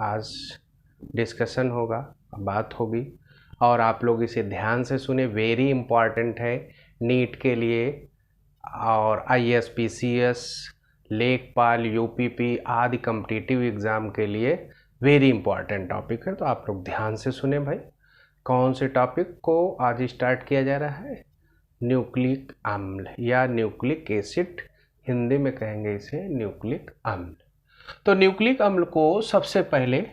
आज डिस्कशन होगा, बात होगी और आप लोग इसे ध्यान से सुने। वेरी इम्पॉर्टेंट है नीट के लिए और ISPCS, लेखपाल, UPP आदि कॉम्पिटिटिव एग्ज़ाम के लिए वेरी इम्पॉर्टेंट टॉपिक है। तो आप लोग ध्यान से सुने भाई। कौन से टॉपिक को आज स्टार्ट किया जा रहा है? न्यूक्लिक अम्ल या न्यूक्लिक एसिड, हिंदी में कहेंगे इसे न्यूक्लिक अम्ल। तो न्यूक्लिक अम्ल को सबसे पहले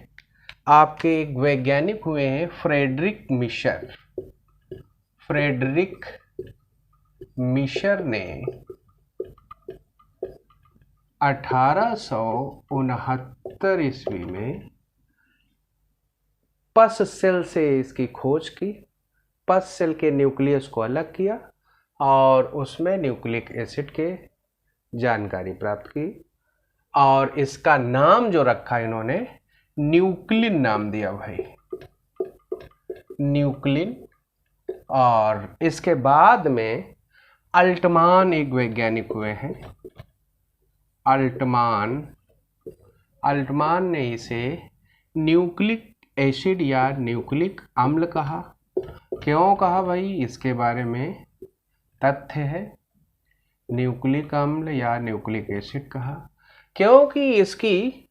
आपके एक वैज्ञानिक हुए हैं फ्रेडरिक मिशर। फ्रेडरिक मिशर ने 1869 ईस्वी में पस सेल से इसकी खोज की। पस सेल के न्यूक्लियस को अलग किया और उसमें न्यूक्लिक एसिड के जानकारी प्राप्त की और इसका नाम जो रखा इन्होंने न्यूक्लिन नाम दिया भाई, न्यूक्लिन। और इसके बाद में अल्टमान एक वैज्ञानिक हुए हैं, अल्टमान ने इसे न्यूक्लिक एसिड या न्यूक्लिक अम्ल कहा। क्यों कहा भाई? इसके बारे में तथ्य है। न्यूक्लिक अम्ल या न्यूक्लिक एसिड कहा क्योंकि इसकी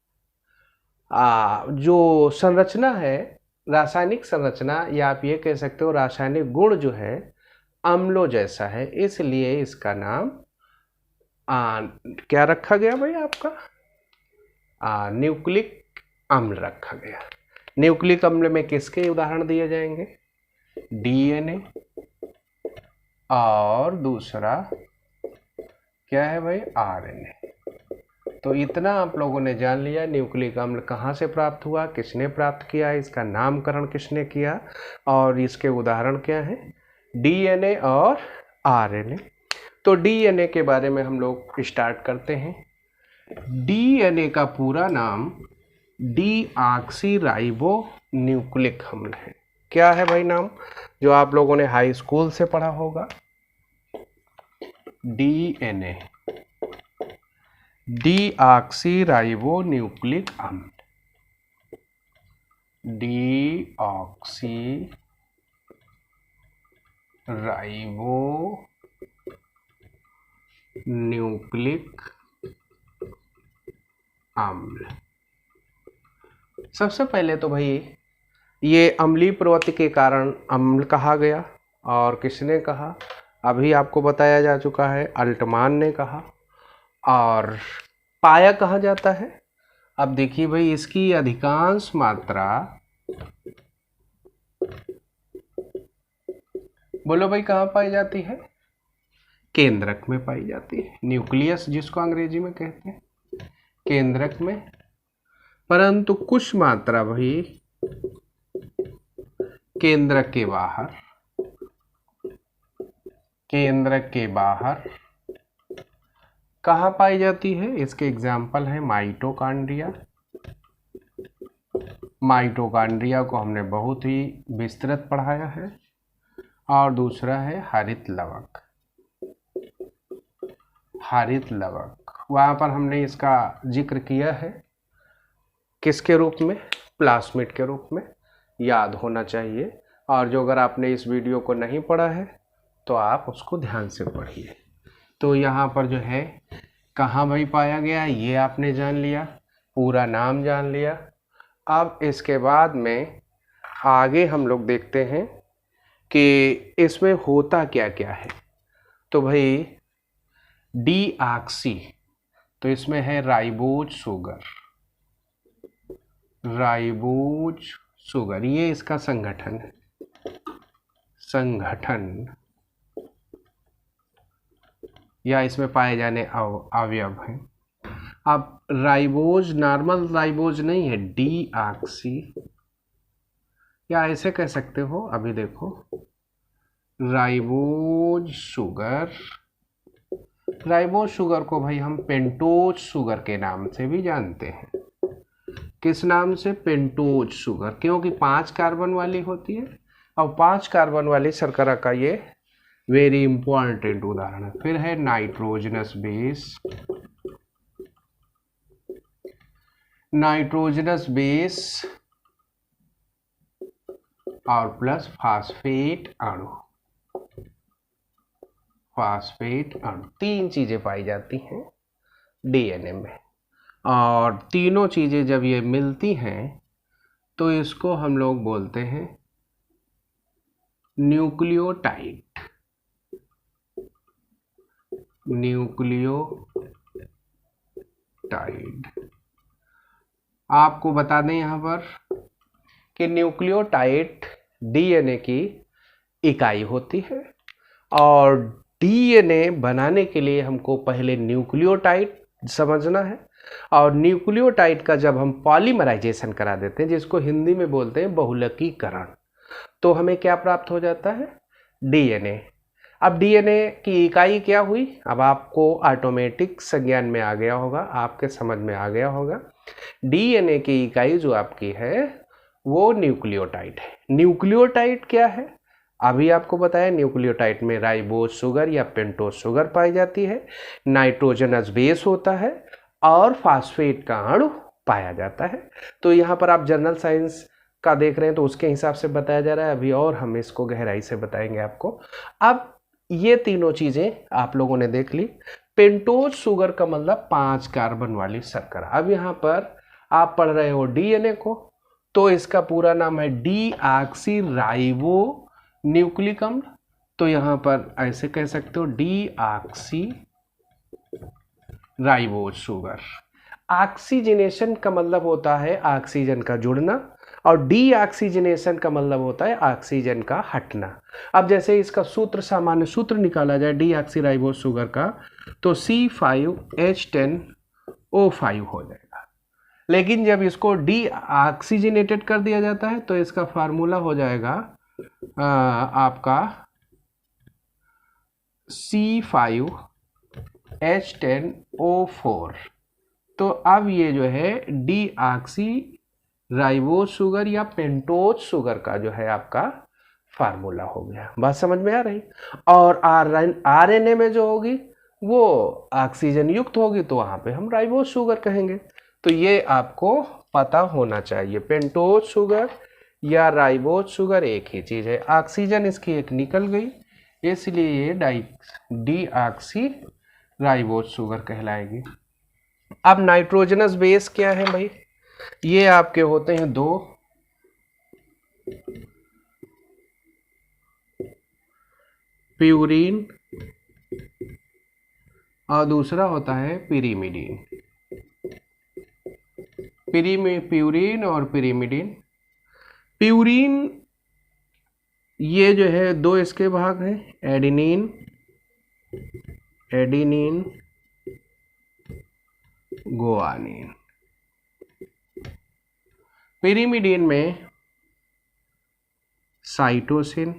जो संरचना है, रासायनिक संरचना या आप ये कह सकते हो रासायनिक गुण जो है अम्लों जैसा है, इसलिए इसका नाम क्या रखा गया भाई आपका? न्यूक्लिक अम्ल रखा गया। न्यूक्लिक अम्ल में किसके उदाहरण दिए जाएंगे? DNA और दूसरा क्या है भाई? RNA। तो इतना आप लोगों ने जान लिया न्यूक्लिक अम्ल कहाँ से प्राप्त हुआ, किसने प्राप्त किया, इसका नामकरण किसने किया और इसके उदाहरण क्या हैं? DNA और RNA। तो DNA के बारे में हम लोग स्टार्ट करते हैं। DNA का पूरा नाम डीऑक्सीराइबो न्यूक्लिक अम्ल है। क्या है भाई नाम? जो आप लोगों ने हाई स्कूल से पढ़ा होगा, DNA, डीऑक्सीराइबो न्यूक्लिक अम्ल। डीऑक्सीराइबो न्यूक्लिक अम्ल। सबसे पहले तो भाई ये अम्लीय प्रवृत्ति के कारण अम्ल कहा गया। और किसने कहा? अभी आपको बताया जा चुका है, अल्टमान ने कहा। और पाया कहाँ जाता है? अब देखिए भाई, इसकी अधिकांश मात्रा, बोलो भाई, कहाँ पाई जाती है? केंद्रक में पाई जाती है। न्यूक्लियस जिसको अंग्रेजी में कहते हैं, केंद्रक में। परंतु कुछ मात्रा भाई केंद्रक के बाहर, केंद्रक के बाहर कहाँ पाई जाती है? इसके एग्जाम्पल है माइटोकॉन्ड्रिया। माइटोकॉन्ड्रिया को हमने बहुत ही विस्तृत पढ़ाया है। और दूसरा है हरित लवक। हरित लवक, वहाँ पर हमने इसका जिक्र किया है किसके रूप में? प्लास्मिड के रूप में, याद होना चाहिए। और जो अगर आपने इस वीडियो को नहीं पढ़ा है तो आप उसको ध्यान से पढ़िए। तो यहाँ पर जो है कहाँ भाई पाया गया, ये आपने जान लिया, पूरा नाम जान लिया। अब इसके बाद में आगे हम लोग देखते हैं कि इसमें होता क्या क्या है। तो भाई डीऑक्सी, तो इसमें है राइबोज शुगर। राइबोज शुगर ये इसका संगठन है, संगठन या इसमें पाए जाने अवयव हैं। अब राइबोज नॉर्मल राइबोज नहीं है, डीऑक्सी, या ऐसे कह सकते हो। अभी देखो, राइबोज शुगर, राइबोज शुगर को भाई हम पेंटोज शुगर के नाम से भी जानते हैं। किस नाम से? पेंटोज शुगर, क्योंकि 5 कार्बन वाली होती है। और 5 कार्बन वाली शर्करा का ये वेरी इंपॉर्टेंट उदाहरण है। फिर है नाइट्रोजनस बेस। नाइट्रोजनस बेस और प्लस फास्फेट अणु, फास्फेट अणु, 3 चीजें पाई जाती हैं डीएनए में। और तीनों चीजें जब ये मिलती हैं तो इसको हम लोग बोलते हैं न्यूक्लियोटाइड। न्यूक्लियोटाइड आपको बता दें यहां पर कि न्यूक्लियोटाइड डीएनए की इकाई होती है, और डीएनए बनाने के लिए हमको पहले न्यूक्लियोटाइड समझना है। और न्यूक्लियोटाइड का जब हम पॉलीमराइजेशन करा देते हैं, जिसको हिंदी में बोलते हैं बहुलकीकरण, तो हमें क्या प्राप्त हो जाता है? डीएनए। अब डीएनए की इकाई क्या हुई? अब आपको ऑटोमेटिक संज्ञान में आ गया होगा, आपके समझ में आ गया होगा। डीएनए की इकाई जो आपकी है वो न्यूक्लियोटाइड है। न्यूक्लियोटाइड क्या है? अभी आपको बताया, न्यूक्लियोटाइड में राइबोज शुगर या पेंटोज शुगर पाई जाती है, नाइट्रोजनस बेस होता है और फास्फेट का अणु पाया जाता है। तो यहाँ पर आप जनरल साइंस का देख रहे हैं तो उसके हिसाब से बताया जा रहा है अभी, और हम इसको गहराई से बताएंगे आपको। अब ये तीनों चीजें आप लोगों ने देख ली। पेंटोज शुगर का मतलब 5 कार्बन वाली शर्करा। अब यहाँ पर आप पढ़ रहे हो डीएनए को, तो इसका पूरा नाम है डीऑक्सी राइबो न्यूक्लिक अम्ल। तो यहाँ पर ऐसे कह सकते हो डीऑक्सी राइबोज शुगर। ऑक्सीजनेशन का मतलब होता है ऑक्सीजन का जुड़ना, और डीऑक्सीजनेशन का मतलब होता है ऑक्सीजन का हटना। अब जैसे इसका सूत्र, सामान्य सूत्र निकाला जाए डीऑक्सी राइबोज शुगर का, तो C5H10O5 हो जाएगा। लेकिन जब इसको डीऑक्सीजनेटेड कर दिया जाता है तो इसका फार्मूला हो जाएगा आपका C5H10O4। तो अब ये जो है डीऑक्सी राइबोज शुगर या पेंटोज शुगर का जो है आपका फार्मूला हो गया। बात समझ में आ रही? और आरएनए में जो होगी वो ऑक्सीजन युक्त होगी, तो वहां पे हम राइबोज शुगर कहेंगे। तो ये आपको पता होना चाहिए, पेंटोज शुगर या राइबोज शुगर एक ही चीज है। ऑक्सीजन इसकी एक निकल गई, इसलिए ये डीऑक्सी राइबोज शुगर कहलाएगी। अब नाइट्रोजनस बेस क्या है भाई? ये आपके होते हैं 2, प्यूरीन और दूसरा होता है पिरीमिडीन। प्यूरीन और पिरीमिडीन। प्यूरीन ये जो है 2 इसके भाग हैं, एडिनिन गुआनिन। पिरीमिडीन में साइटोसिन,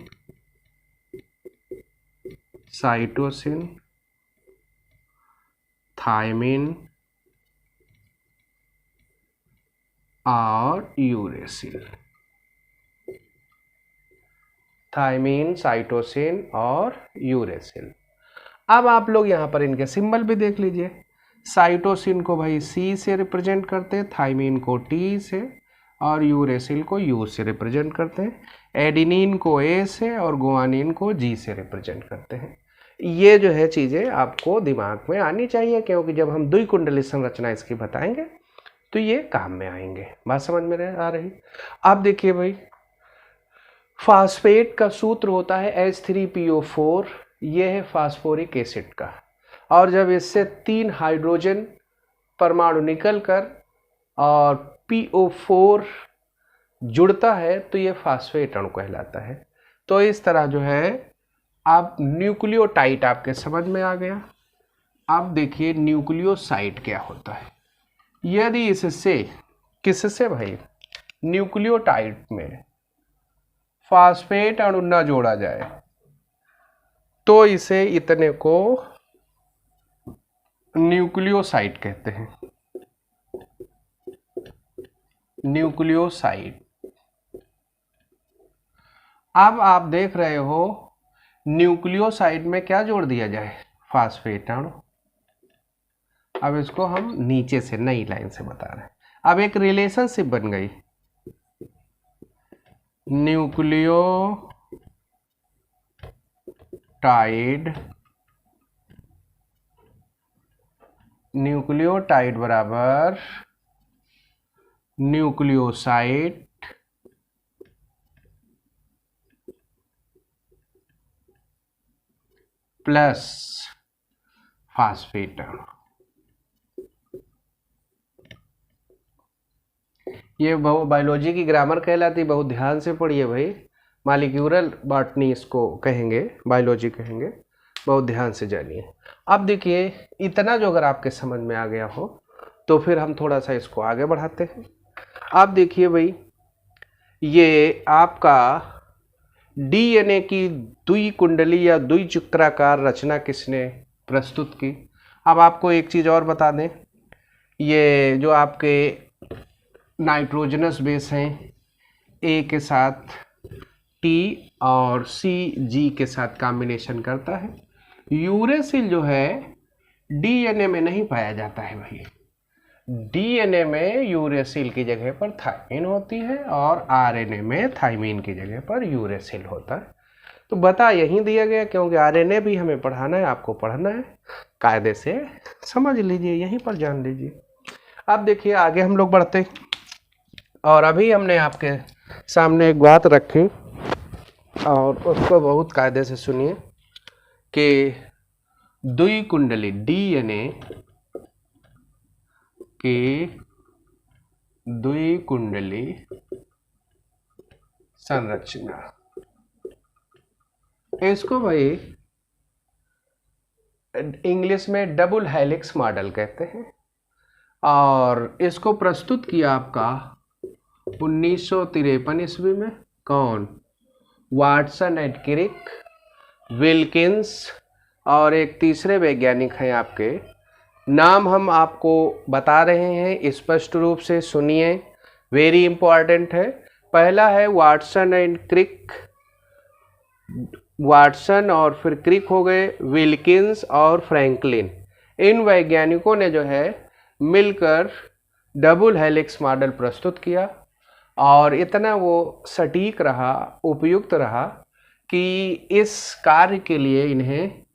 थायमिन और यूरेसिल। थायमिन, साइटोसिन और यूरेसिल। अब आप लोग यहाँ पर इनके सिंबल भी देख लीजिए। साइटोसिन को भाई C से रिप्रेजेंट करते हैं, थायमिन को T से और यूरेसिल को U से रिप्रेजेंट करते हैं, एडिनिन को A से और गुआनिन को G से रिप्रेजेंट करते हैं। ये जो है चीज़ें आपको दिमाग में आनी चाहिए, क्योंकि जब हम द्विकुंडली संरचना इसकी बताएंगे तो ये काम में आएंगे। बात समझ में आ रही? अब देखिए भाई, फास्फेट का सूत्र होता है H3PO4, ये है फास्फोरिक एसिड का, और जब इससे 3 हाइड्रोजन परमाणु निकलकर और PO4 जुड़ता है तो ये फास्फेट अणु कहलाता है। तो इस तरह जो है आप न्यूक्लियोटाइड आपके समझ में आ गया। अब देखिए न्यूक्लियोसाइड क्या होता है। यदि इससे, किससे भाई, न्यूक्लियोटाइड में फास्फेट अणु न जोड़ा जाए तो इसे इतने को न्यूक्लियोसाइड कहते हैं। न्यूक्लियोसाइड। अब आप देख रहे हो न्यूक्लियोसाइड में क्या जोड़ दिया जाए? फास्फेट अणु। अब इसको हम नीचे से नई लाइन से बता रहे हैं। अब एक रिलेशनशिप बन गई, न्यूक्लियोटाइड बराबर न्यूक्लियोसाइड प्लस फास्फेट। ये बायोलॉजी की ग्रामर कहलाती, बहुत ध्यान से पढ़िए भाई। मालिक्यूलर बॉटनी इसको कहेंगे, बायोलॉजी कहेंगे, बहुत ध्यान से जानिए। अब देखिए इतना जो अगर आपके समझ में आ गया हो तो फिर हम थोड़ा सा इसको आगे बढ़ाते हैं। आप देखिए भाई, ये आपका डीएनए की द्विकुंडली या द्विचक्राकार रचना किसने प्रस्तुत की? अब आपको एक चीज़ और बता दें, ये जो आपके नाइट्रोजनस बेस हैं, ए के साथ टी और सी जी के साथ कॉम्बिनेशन करता है। यूरेसिल जो है डीएनए में नहीं पाया जाता है भाई। डीएनए में यूरेसिल की जगह पर थाइमिन होती है और आरएनए में थाइमिन की जगह पर यूरेसिल होता है। तो बता यहीं दिया गया, क्योंकि आरएनए भी हमें पढ़ाना है, आपको पढ़ना है, कायदे से समझ लीजिए, यहीं पर जान लीजिए। अब देखिए आगे हम लोग बढ़ते, और अभी हमने आपके सामने एक बात रखी और उसको बहुत कायदे से सुनिए कि द्विकुंडली डीएनए की द्विकुंडली संरचना, इसको भाई इंग्लिश में डबल हेलिक्स मॉडल कहते हैं। और इसको प्रस्तुत किया आपका 1953 ईस्वी में। कौन? वाटसन एंड क्रिक, विल्किंस और एक तीसरे वैज्ञानिक हैं आपके, नाम हम आपको बता रहे हैं, स्पष्ट रूप से सुनिए, वेरी इंपॉर्टेंट है। पहला है वाटसन एंड क्रिक, वाटसन और फिर क्रिक हो गए, विल्किंस और फ्रैंकलिन। इन वैज्ञानिकों ने जो है मिलकर डबल हेलिक्स मॉडल प्रस्तुत किया और इतना वो सटीक रहा, उपयुक्त रहा कि इस कार्य के लिए इन्हें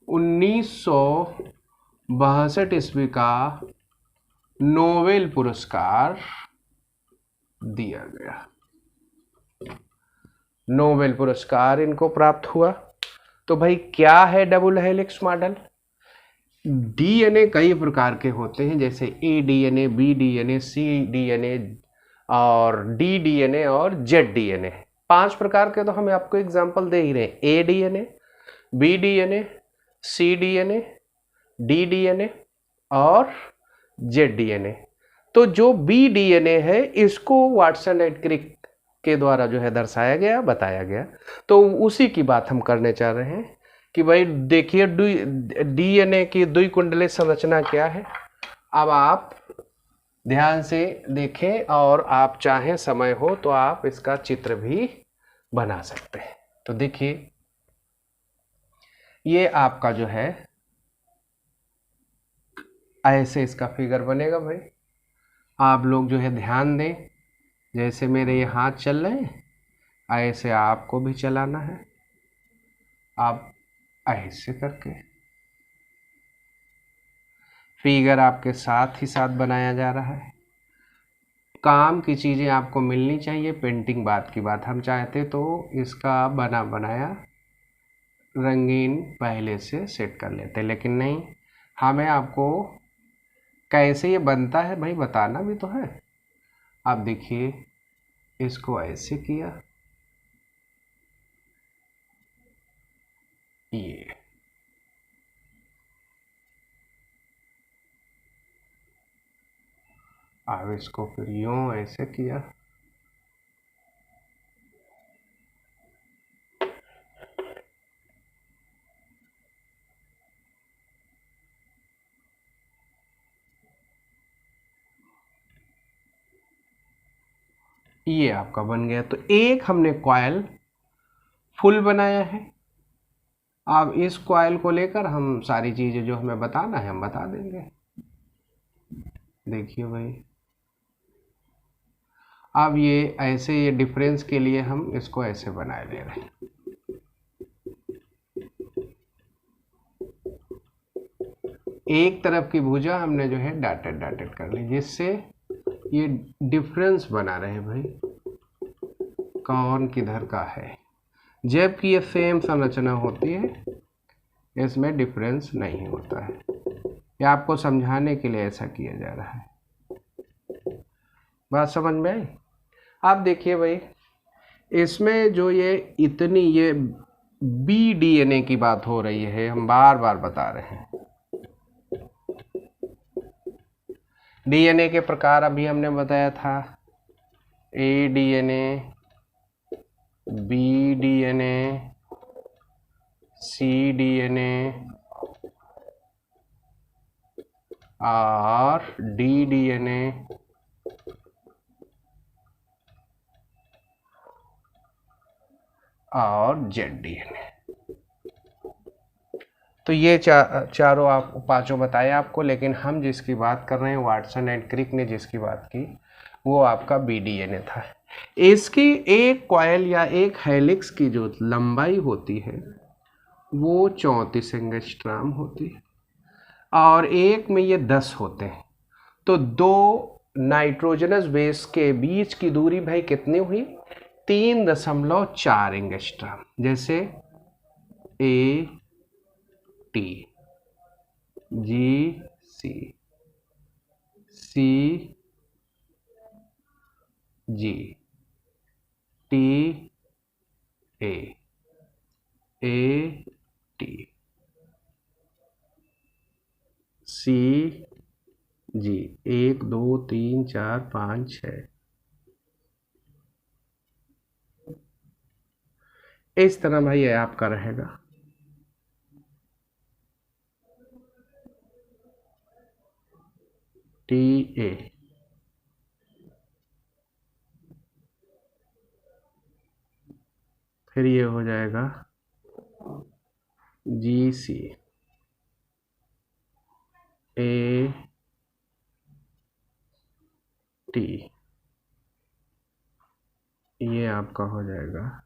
1962 ईस्वी का नोबेल पुरस्कार दिया गया। नोबेल पुरस्कार इनको प्राप्त हुआ। तो भाई क्या है डबल हेलिक्स मॉडल? डीएनए कई प्रकार के होते हैं, जैसे ए डीएनए, बी डीएनए, सी डीएनए और डी डीएनए और जेड डीएनए। 5 प्रकार के तो हमें आपको एग्जांपल दे ही रहे हैं, ए डीएनए, बी डीएनए, सी डीएनए, डी डीएनए और जेड डीएनए। तो जो बी डीएनए है इसको वाटसन एंड क्रिक के द्वारा जो है दर्शाया गया, बताया गया। तो उसी की बात हम करने चाह रहे हैं कि भाई देखिए डीएनए की द्विकुंडली संरचना क्या है। अब आप ध्यान से देखें और आप चाहें समय हो तो आप इसका चित्र भी बना सकते हैं। तो देखिए ये आपका जो है ऐसे इसका फिगर बनेगा भाई। आप लोग जो है ध्यान दें, जैसे मेरे ये हाथ चल रहे हैं ऐसे आपको भी चलाना है। आप ऐसे करके फिगर आपके साथ ही साथ बनाया जा रहा है। काम की चीज़ें आपको मिलनी चाहिए, पेंटिंग बात की बात। हम चाहते तो इसका बना बनाया रंगीन पहले से सेट कर लेते, लेकिन नहीं, हमें आपको कैसे ये बनता है भाई बताना भी तो है। आप देखिए इसको ऐसे किया, ये अब इसको फिर यूं ऐसे किया, ये आपका बन गया। तो एक हमने कॉइल फुल बनाया है। अब इस कॉइल को लेकर हम सारी चीज़ें जो हमें बताना है हम बता देंगे। देखिए भाई अब ये ऐसे, ये डिफरेंस के लिए हम इसको ऐसे बनाए ले रहे हैं। एक तरफ की भुजा हमने जो है डॉटेड डॉटेड कर ली, जिससे ये डिफरेंस बना रहे भाई कौन किधर का है। जबकि ये सेम संरचना होती है, इसमें डिफरेंस नहीं होता है। ये आपको समझाने के लिए ऐसा किया जा रहा है। बात समझ में आई? आप देखिए भाई, इसमें जो ये इतनी ये बी डीएनए की बात हो रही है, हम बार बार बता रहे हैं। डीएनए के प्रकार अभी हमने बताया था, ए डीएनए, बी डीएनए, सी डीएनए और डी डीएनए और जेड डीएनए। तो ये चारों आप पांचों बताए आपको, लेकिन हम जिसकी बात कर रहे हैं, वाटसन एंड क्रिक ने जिसकी बात की, वो आपका बी डीएनए था। इसकी एक कॉइल या एक हेलिक्स की जो लंबाई होती है वो 34 एंगस्ट्रॉम होती है, और एक में ये 10 होते हैं। तो दो नाइट्रोजनस बेस के बीच की दूरी भाई कितनी हुई? 3.4 एंगस्ट्रॉम। जैसे A T, G C, C G, T A, T, C G, 1 2 3 4 5 6। इस तरह भाई ये आपका रहेगा। टी ए, फिर ये हो जाएगा जी सी, ए टी, ये आपका हो जाएगा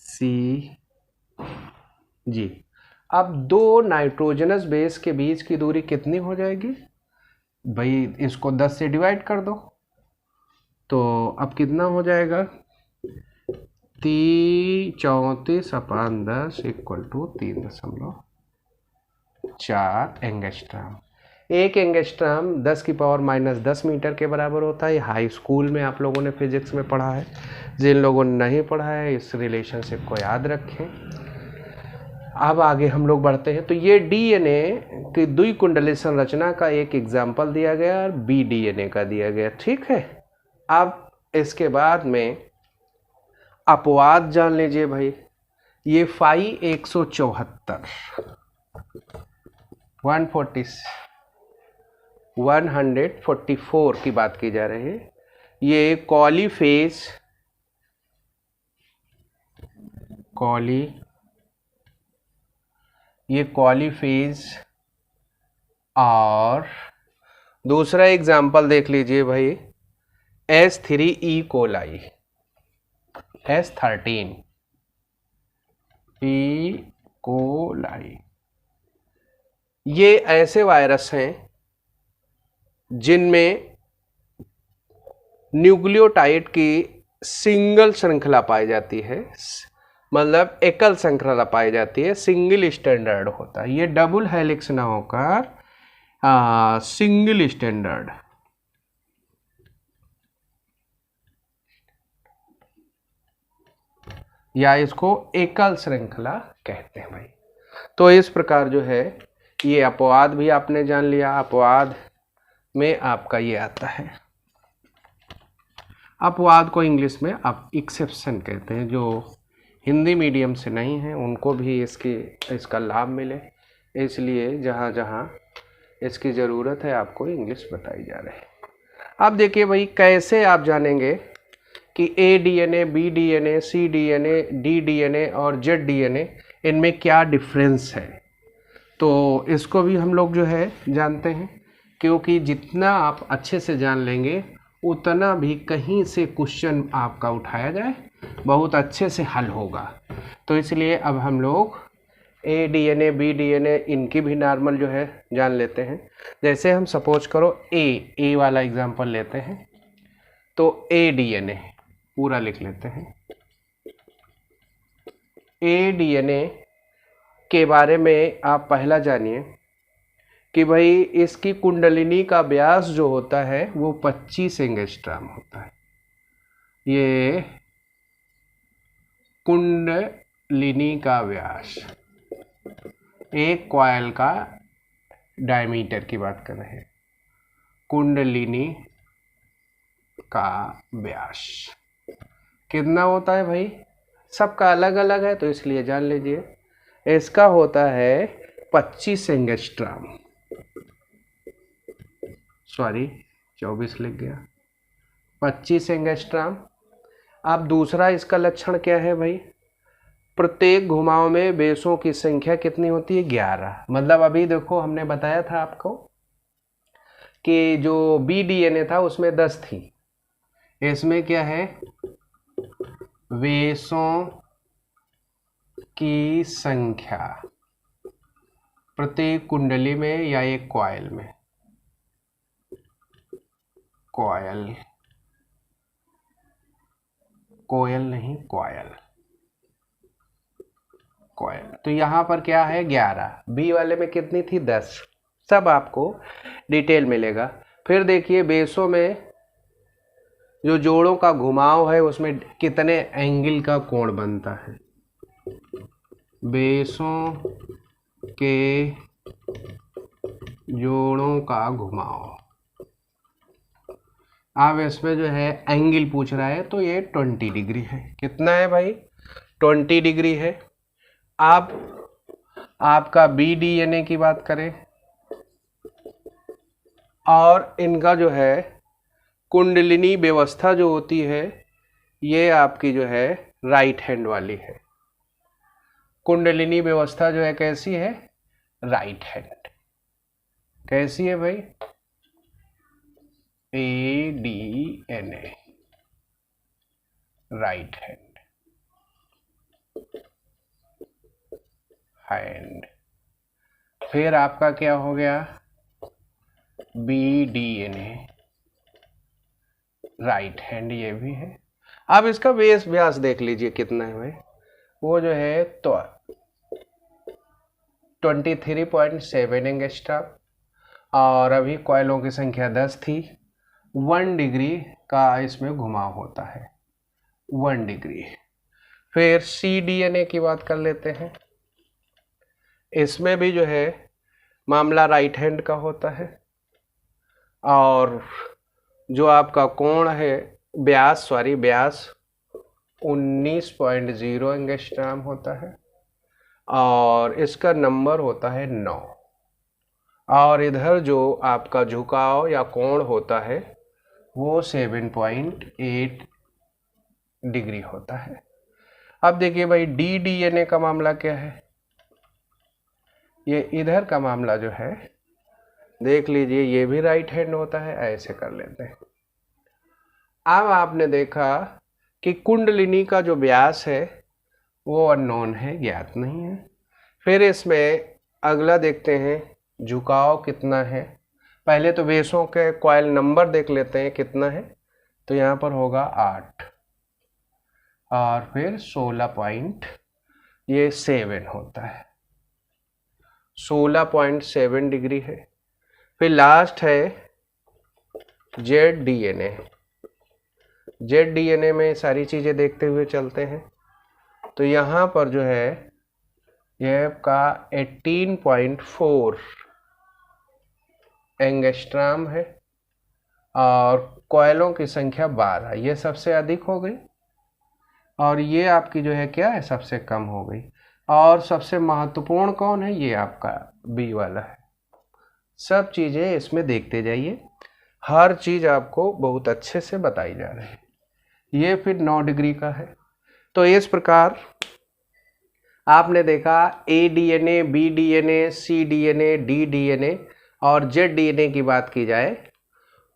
सी जी। अब दो नाइट्रोजनस बेस के बीच की दूरी कितनी हो जाएगी भाई? इसको 10 से डिवाइड कर दो, तो अब कितना हो जाएगा? 34/10 इक्वल टू 3.4 एंगस्ट्राम। एक एंगस्ट्राम 10⁻⁻10 मीटर के बराबर होता है। हाई स्कूल में आप लोगों ने फिजिक्स में पढ़ा है। जिन लोगों ने नहीं पढ़ा है, इस रिलेशनशिप को याद रखें। अब आगे हम लोग बढ़ते हैं। तो ये डीएनए की द्विकुंडलीय संरचना का एक एग्जाम्पल दिया गया और बी डीएनए का दिया गया, ठीक है। अब इसके बाद में अपवाद जान लीजिए भाई। ये फाई 174 144 की बात की जा रही है। ये कॉलीफेज और दूसरा एग्जाम्पल देख लीजिए भाई, S3 E coli, S13 E coli. ये ऐसे वायरस हैं जिनमें न्यूक्लियोटाइड की सिंगल श्रृंखला पाई जाती है, मतलब एकल श्रृंखला पाई जाती है, सिंगल स्टैंडर्ड होता है। ये डबल हेलिक्स ना होकर सिंगल स्टैंडर्ड, या इसको एकल श्रृंखला कहते हैं भाई। तो इस प्रकार जो है ये अपवाद भी आपने जान लिया। अपवाद में आपका ये आता है, अपवाद को इंग्लिश में आप एक्सेप्शन कहते हैं। जो हिंदी मीडियम से नहीं है उनको भी इसका लाभ मिले, इसलिए जहाँ जहाँ इसकी ज़रूरत है आपको इंग्लिश बताई जा रही है। अब देखिए भाई, कैसे आप जानेंगे कि ए डीएनए, बी डीएनए, सी डीएनए, डी डीएनए और जेड डीएनए, इनमें क्या डिफरेंस है। तो इसको भी हम लोग जो है जानते हैं, क्योंकि जितना आप अच्छे से जान लेंगे उतना भी कहीं से क्वेश्चन आपका उठाया जाए बहुत अच्छे से हल होगा। तो इसलिए अब हम लोग ADNA BDNA इनकी भी नॉर्मल जो है जान लेते हैं। जैसे हम सपोज करो ए वाला एग्जांपल लेते हैं, तो ADNA पूरा लिख लेते हैं। ADNA के बारे में आप पहला जानिए कि भाई इसकी कुंडलिनी का व्यास जो होता है वो 25 एंगस्ट्रॉम होता है। ये कुंडलिनी का व्यास, एक कॉइल का डायमीटर की बात कर रहे हैं, कुंडलिनी का व्यास कितना होता है भाई, सबका अलग अलग है तो इसलिए जान लीजिए। इसका होता है 25 एंगस्ट्रॉम, सॉरी 24 लिख गया, 25 एंगस्ट्रॉम। अब दूसरा इसका लक्षण क्या है भाई, प्रत्येक घुमाव में बेसों की संख्या कितनी होती है, 11। मतलब अभी देखो हमने बताया था आपको कि जो BDNA था उसमें 10 थी, इसमें क्या है, बेसों की संख्या प्रत्येक कुंडली में या एक कॉइल में, कॉइल नहीं कॉइल, तो यहाँ पर क्या है 11, बी वाले में कितनी थी 10, सब आपको डिटेल मिलेगा। फिर देखिए बेसों में जो जोड़ों का घुमाव है उसमें कितने एंगल का कोण बनता है, बेसों के जोड़ों का घुमाव। अब इसमें जो है एंगल पूछ रहा है तो ये 20 डिग्री है। कितना है भाई, 20 डिग्री है। आप आपका BDNA की बात करें और इनका जो है कुंडलिनी व्यवस्था जो होती है ये आपकी जो है राइट हैंड वाली है। कुंडलिनी व्यवस्था जो है कैसी है, राइट हैंड। कैसी है भाई, ADNA राइट हैंड। फिर आपका क्या हो गया, BDNA राइट हैंड, ये भी है। अब इसका बेस व्यास देख लीजिए कितना है भाई, वो जो है तो 23.7 एंगस्ट्रॉम, और अभी कॉइलों की संख्या 10 थी। 1 डिग्री का इसमें घुमाव होता है, 1 डिग्री। फिर CDNA की बात कर लेते हैं, इसमें भी जो है मामला राइट हैंड का होता है, और जो आपका कोण है व्यास 19.0 एंगस्ट्रॉम होता है, और इसका नंबर होता है 9, और इधर जो आपका झुकाव या कोण होता है वो 7.8 डिग्री होता है। अब देखिए भाई DDNA का मामला क्या है, ये इधर का मामला जो है देख लीजिए, ये भी राइट हैंड होता है। ऐसे कर लेते हैं। अब आपने देखा कि कुंडलिनी का जो व्यास है वो अननोन है, ज्ञात नहीं है। फिर इसमें अगला देखते हैं झुकाव कितना है। पहले तो बेसों के कॉइल नंबर देख लेते हैं कितना है, तो यहाँ पर होगा 8, और फिर 16.7 होता है, 16.7 डिग्री है। फिर लास्ट है ZDNA में सारी चीज़ें देखते हुए चलते हैं। तो यहाँ पर जो है यह आपका 18.4 एंगस्ट्रॉम है, और कॉइलों की संख्या 12, ये सबसे अधिक हो गई, और ये आपकी जो है क्या है, सबसे कम हो गई। और सबसे महत्वपूर्ण कौन है, ये आपका बी वाला है। सब चीज़ें इसमें देखते जाइए, हर चीज़ आपको बहुत अच्छे से बताई जा रही है। ये फिर 9 डिग्री का है। तो इस प्रकार आपने देखा ए डीएनए, बी डीएनए, सी डीएनए, डी डीएनए और जेड डीएनए की बात की जाए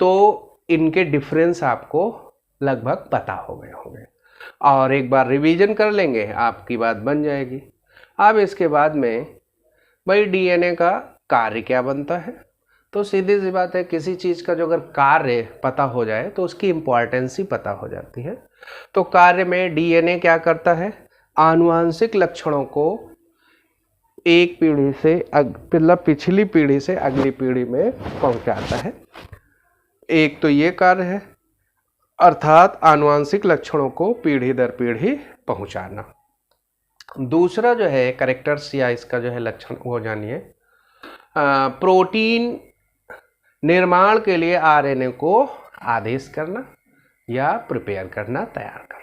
तो इनके डिफरेंस आपको लगभग पता हो गए होंगे, और एक बार रिवीजन कर लेंगे आपकी बात बन जाएगी। अब इसके बाद में भाई डीएनए का कार्य क्या बनता है, तो सीधी सी बात है, किसी चीज़ का जो अगर कार्य पता हो जाए तो उसकी इम्पॉर्टेंस ही पता हो जाती है। तो कार्य में डीएनए क्या करता है, आनुवांशिक लक्षणों को एक पीढ़ी से मतलब पिछली पीढ़ी से अगली पीढ़ी में पहुंचाता है। एक तो ये कार्य है, अर्थात आनुवांशिक लक्षणों को पीढ़ी दर पीढ़ी पहुंचाना। दूसरा जो है कैरेक्टर्स या इसका जो है लक्षण वो जानिए, प्रोटीन निर्माण के लिए आरएनए को आदेश करना या प्रिपेयर करना, तैयार करना।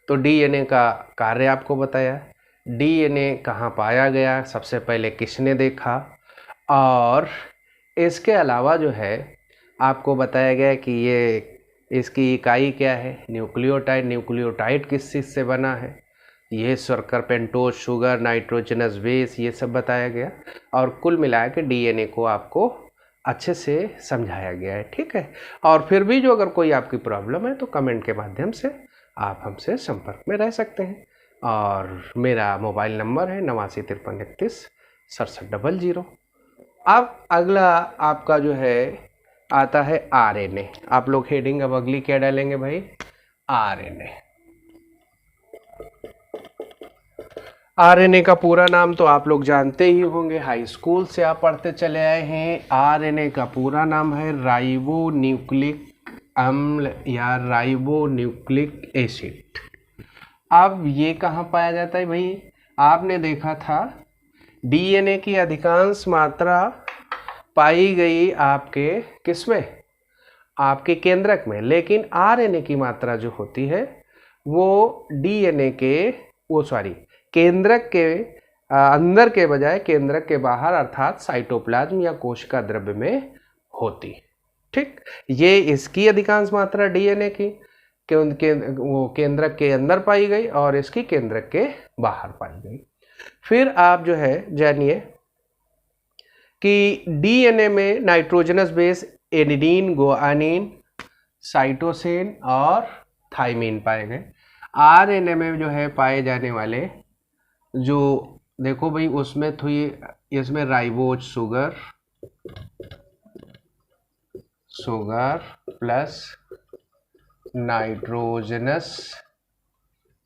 तो डीएनए का कार्य आपको बताया, डीएनए कहाँ पाया गया, सबसे पहले किसने देखा, और इसके अलावा जो है आपको बताया गया कि ये इसकी इकाई क्या है, न्यूक्लियोटाइड। न्यूक्लियोटाइड किस चीज़ से बना है, ये शर्कर, पेंटोज, शुगर, नाइट्रोजनस बेस, ये सब बताया गया। और कुल मिला के डीएनए को आपको अच्छे से समझाया गया है, ठीक है। और फिर भी जो अगर कोई आपकी प्रॉब्लम है तो कमेंट के माध्यम से आप हमसे संपर्क में रह सकते हैं। और मेरा मोबाइल नंबर है 8953316700। अब अगला आपका जो है आता है आरएनए। आप लोग हेडिंग अब अगली क्या डालेंगे भाई, आरएनए। आरएनए का पूरा नाम तो आप लोग जानते ही होंगे, हाई स्कूल से आप पढ़ते चले आए हैं। आरएनए का पूरा नाम है राइबो न्यूक्लिक अम्ल या राइबो न्यूक्लिक एसिड। अब ये कहाँ पाया जाता है भाई, आपने देखा था डीएनए की अधिकांश मात्रा पाई गई आपके किसमें, आपके केंद्रक में, लेकिन आरएनए की मात्रा जो होती है वो डीएनए के केंद्रक के अंदर के बजाय केंद्रक के बाहर अर्थात साइटोप्लाज्म या कोशिका द्रव्य में होती, ठीक। ये इसकी अधिकांश मात्रा डीएनए की वो केंद्रक के अंदर पाई गई और इसकी केंद्रक के बाहर पाई गई। फिर आप जो है जानिए कि डीएनए में nitrogenous base adenine, guanine, cytosine और थाइमिन पाए गए। आरएनए में जो है पाए जाने वाले जो देखो भाई उसमें थी, इसमें ribose sugar plus nitrogenous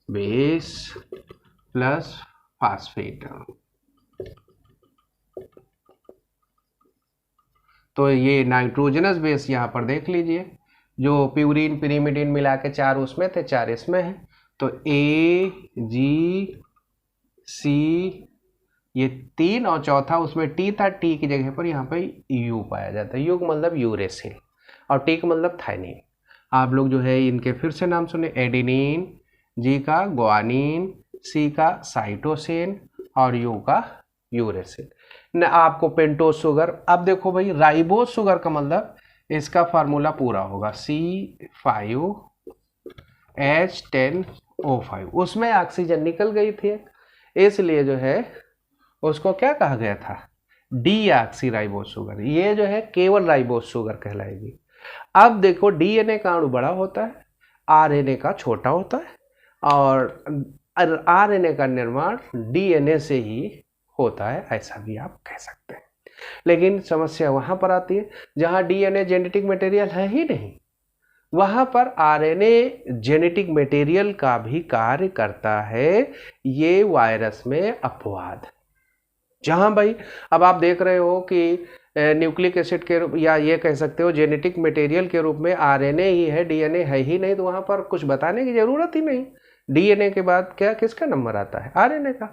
base plus phosphate. तो ये नाइट्रोजनस बेस यहाँ पर देख लीजिए, जो प्यूरिन पिरीमिडिन मिला के 4 उसमें थे, 4 इसमें है। तो ए जी सी ये 3 और चौथा उसमें टी था, टी की जगह पर यहाँ पर यू पाया जाता है। यू का मतलब यूरेसिल और टी का मतलब थाइमिन। आप लोग जो है इनके फिर से नाम सुने, एडेनिन, जी का गुआनिन, सी का साइटोसिन और यू का यूरेसिल। न आपको पेंटोज शुगर, अब देखो भाई राइबोज शुगर का मतलब इसका फार्मूला पूरा होगा C5H10O5। उसमें ऑक्सीजन निकल गई थी, इसलिए जो है उसको क्या कहा गया था, डीऑक्सी राइबोज शुगर। ये जो है केवल राइबोज शुगर कहलाएगी। अब देखो डीएनए का अणु बड़ा होता है, आरएनए का छोटा होता है, और आरएनए का निर्माण डीएनए से ही होता है, ऐसा भी आप कह सकते हैं। लेकिन समस्या वहां पर आती है जहां डीएनए जेनेटिक मटेरियल है ही नहीं, वहां पर आरएनए जेनेटिक मटेरियल का भी कार्य करता है। ये वायरस में अपवाद, जहां भाई अब आप देख रहे हो कि न्यूक्लिक एसिड के रूप या ये कह सकते हो जेनेटिक मटेरियल के रूप में आरएनए ही है, डीएनए है ही नहीं, तो वहां पर कुछ बताने की जरूरत ही नहीं। डीएनए के बाद क्या किसका नंबर आता है, आरएनए का।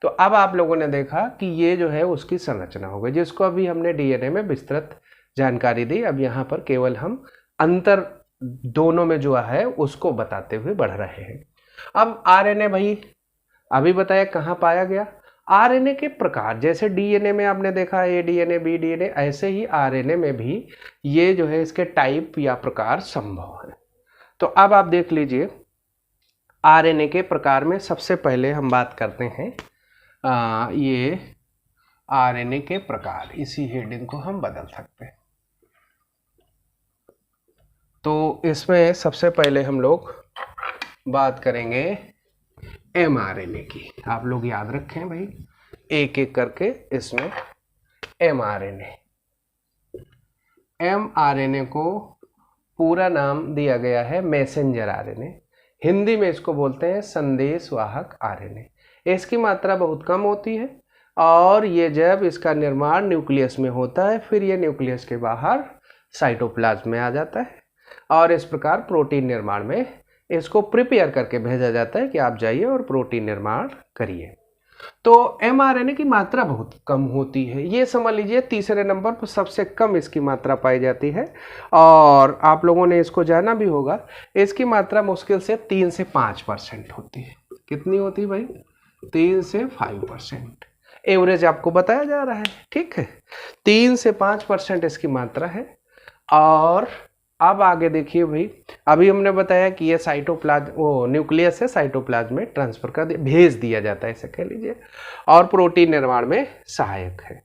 तो अब आप लोगों ने देखा कि ये जो है उसकी संरचना हो गई, जिसको अभी हमने डीएनए में विस्तृत जानकारी दी। अब यहाँ पर केवल हम अंतर दोनों में जो है उसको बताते हुए बढ़ रहे हैं। अब आरएनए भाई अभी बताया कहाँ पाया गया। आरएनए के प्रकार, जैसे डीएनए में आपने देखा ए डीएनए, बी डीएनए, ऐसे ही आरएनए में भी ये जो है इसके टाइप या प्रकार संभव है। तो अब आप देख लीजिए आरएनए के प्रकार में सबसे पहले हम बात करते हैं ये आरएनए के प्रकार, इसी हेडिंग को हम बदल सकते हैं। तो इसमें सबसे पहले हम लोग बात करेंगे एमआरएनए की। आप लोग याद रखें भाई, एक एक करके इसमें एमआरएनए। एमआरएनए को पूरा नाम दिया गया है मैसेंजर आरएनए, हिंदी में इसको बोलते हैं संदेश वाहक आरएनए। इसकी मात्रा बहुत कम होती है और ये जब इसका निर्माण न्यूक्लियस में होता है, फिर ये न्यूक्लियस के बाहर साइटोप्लाज्म में आ जाता है और इस प्रकार प्रोटीन निर्माण में इसको प्रिपेयर करके भेजा जाता है कि आप जाइए और प्रोटीन निर्माण करिए। तो एमआरएनए की मात्रा बहुत कम होती है, ये समझ लीजिए तीसरे नंबर पर सबसे कम इसकी मात्रा पाई जाती है। और आप लोगों ने इसको जाना भी होगा, इसकी मात्रा मुश्किल से 3 से 5% होती है। कितनी होती है भाई? 3 से 5%। एवरेज आपको बताया जा रहा है, ठीक है। 3 से 5% इसकी मात्रा है। और अब आगे देखिए भाई, अभी हमने बताया कि ये साइटोप्लाज्म, वो न्यूक्लियस है, साइटोप्लाज्म में ट्रांसफर कर भेज दिया जाता है, ऐसे कह लीजिए, और प्रोटीन निर्माण में सहायक है।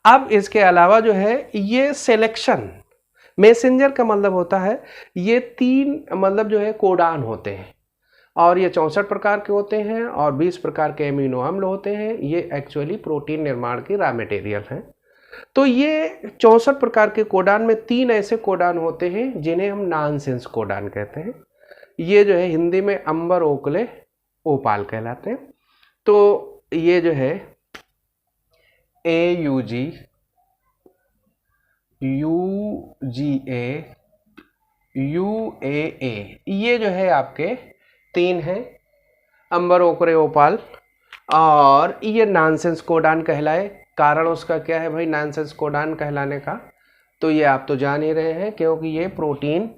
अब इसके अलावा जो है ये सिलेक्शन, मैसेंजर का मतलब होता है ये 3 मतलब जो है कोडान होते हैं और ये 64 प्रकार के होते हैं और 20 प्रकार के एमिनो अम्ल होते हैं। ये एक्चुअली प्रोटीन निर्माण की रॉ मटेरियल हैं। तो ये 64 प्रकार के कोडान में 3 ऐसे कोडान होते हैं जिन्हें हम नॉनसेंस कोडान कहते हैं। ये जो है हिंदी में अंबर ओकले ओपाल कहलाते हैं। तो ये जो है AUG, UGA, UAA, ये जो है आपके 3 हैं, अंबर ओकरे ओपाल, और ये नॉनसेंस कोडान कहलाए। कारण उसका क्या है भाई नॉनसेंस कोडान कहलाने का? तो ये आप तो जान ही रहे हैं, क्योंकि ये प्रोटीन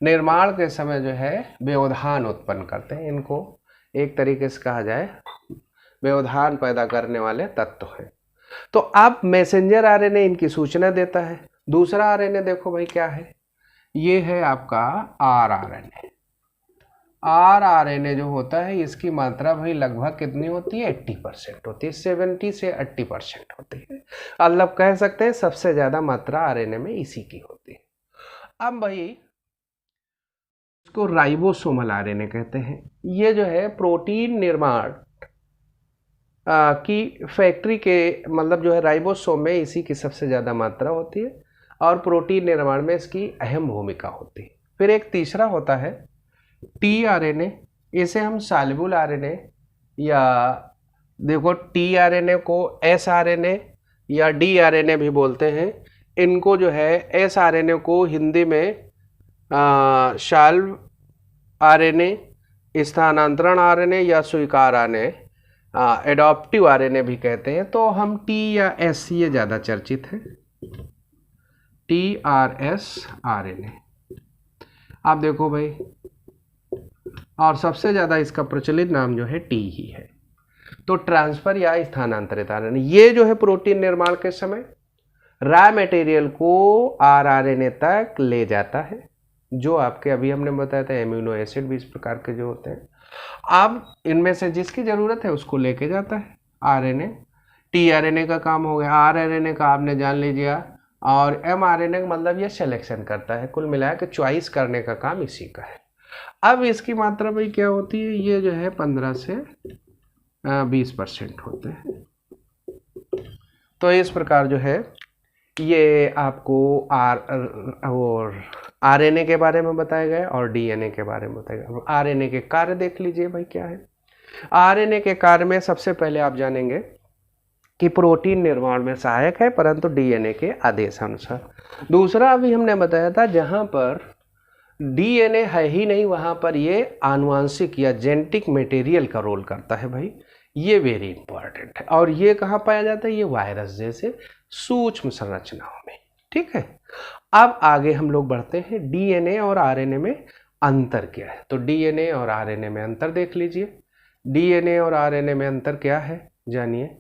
निर्माण के समय जो है व्यवधान उत्पन्न करते हैं। इनको एक तरीके से कहा जाए व्यवधान पैदा करने वाले तत्व हैं। तो अब मैसेंजर आरएनए इनकी सूचना देता है। दूसरा आरएनए देखो भाई क्या है, ये है आपका आरआरएनए। आरआरएनए जो होता है इसकी मात्रा भाई लगभग कितनी होती है? 80% होती है, 70 से 80% होती है। मतलब कह सकते हैं सबसे ज्यादा मात्रा आरएनए में इसी की होती है। अब भाई इसको राइबोसोमल आरएनए कहते हैं। ये जो है प्रोटीन निर्माण की फैक्ट्री के मतलब जो है राइबोसोम में इसी की सबसे ज़्यादा मात्रा होती है और प्रोटीन निर्माण में इसकी अहम भूमिका होती है। फिर एक तीसरा होता है टीआरएनए। इसे हम सॉल्युबल आरएनए या देखो टीआरएनए को एसआरएनए या डीआरएनए भी बोलते हैं। इनको जो है एसआरएनए को हिंदी में सॉल्व आरएनए, स्थानांतरण आरएनए या स्वीकार आरएनए, एडॉप्टिव आरएनए भी कहते हैं। तो हम टी या एस, ये ज़्यादा चर्चित है, TRS आरएनए। आप देखो भाई, और सबसे ज़्यादा इसका प्रचलित नाम जो है टी ही है। तो ट्रांसफर या स्थानांतरित आरएनए, ये जो है प्रोटीन निर्माण के समय रॉ मटेरियल को आरआरएनए तक ले जाता है, जो आपके अभी हमने बताया था एमिनो एसिड 20 प्रकार के जो होते हैं। अब इनमें से जिसकी ज़रूरत है उसको लेके जाता है आरएनए। टीआरएनए का काम हो गया, आरआरएनए का आपने जान लीजिए, और एमआरएनए का मतलब ये सिलेक्शन करता है। कुल मिला के चॉइस करने का काम इसी का है। अब इसकी मात्रा भाई क्या होती है? ये जो है 15 से 20% होते हैं। तो इस प्रकार जो है ये आपको आरएनए के बारे में बताया गया और डीएनए के बारे में बताया गया। आरएनए के कार्य देख लीजिए भाई क्या है। आरएनए के कार्य में सबसे पहले आप जानेंगे कि प्रोटीन निर्माण में सहायक है, परंतु डीएनए के आदेशानुसार। दूसरा अभी हमने बताया था जहां पर डीएनए है ही नहीं, वहां पर ये आनुवांशिक या जेनेटिक मटेरियल का रोल करता है भाई। ये वेरी इंपॉर्टेंट है। और ये कहाँ पाया जाता है? ये वायरस जैसे सूक्ष्म संरचनाओं में, ठीक है। अब आगे हम लोग बढ़ते हैं, डीएनए और आरएनए में अंतर क्या है। तो डीएनए और आरएनए में अंतर देख लीजिए। डीएनए और आरएनए में अंतर क्या है जानिए।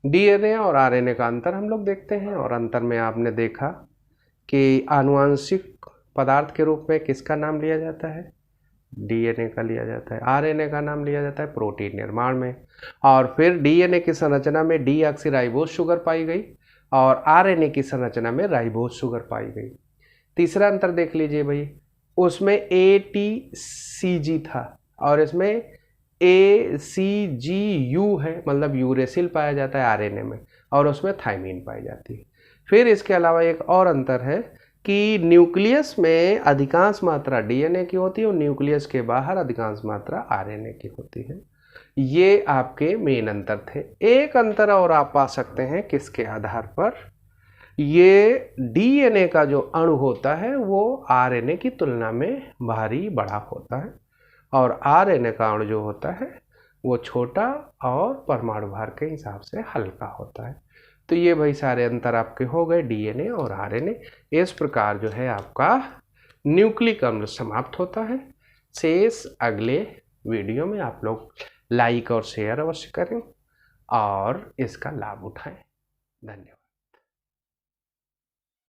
डीएनए और आरएनए का अंतर हम लोग देखते हैं, और अंतर में आपने देखा कि आनुवांशिक पदार्थ के रूप में किसका नाम लिया जाता है? डीएनए का लिया जाता है। आरएनए का नाम लिया जाता है प्रोटीन निर्माण में। और फिर डीएनए की संरचना में डीऑक्सीराइबोज शुगर पाई गई और आरएनए की संरचना में राइबोज शुगर पाई गई। तीसरा अंतर देख लीजिए भाई, उसमें ATCG था और इसमें ACGU है, मतलब यूरेसिल पाया जाता है आरएनए में और उसमें थायमीन पाई जाती है। फिर इसके अलावा एक और अंतर है कि न्यूक्लियस में अधिकांश मात्रा डीएनए की होती है और न्यूक्लियस के बाहर अधिकांश मात्रा आरएनए की होती है। ये आपके मेन अंतर थे। एक अंतर और आप पा सकते हैं किसके आधार पर, ये डीएनए का जो अणु होता है वो आरएनए की तुलना में भारी बड़ा होता है और आरएनए का अणु जो होता है वो छोटा और परमाणु भार के हिसाब से हल्का होता है। तो ये भाई सारे अंतर आपके हो गए डीएनए और आरएनए। इस प्रकार जो है आपका न्यूक्लिक अम्ल समाप्त होता है। शेष अगले वीडियो में आप लोग लाइक और शेयर अवश्य करें और इसका लाभ उठाएं। धन्यवाद।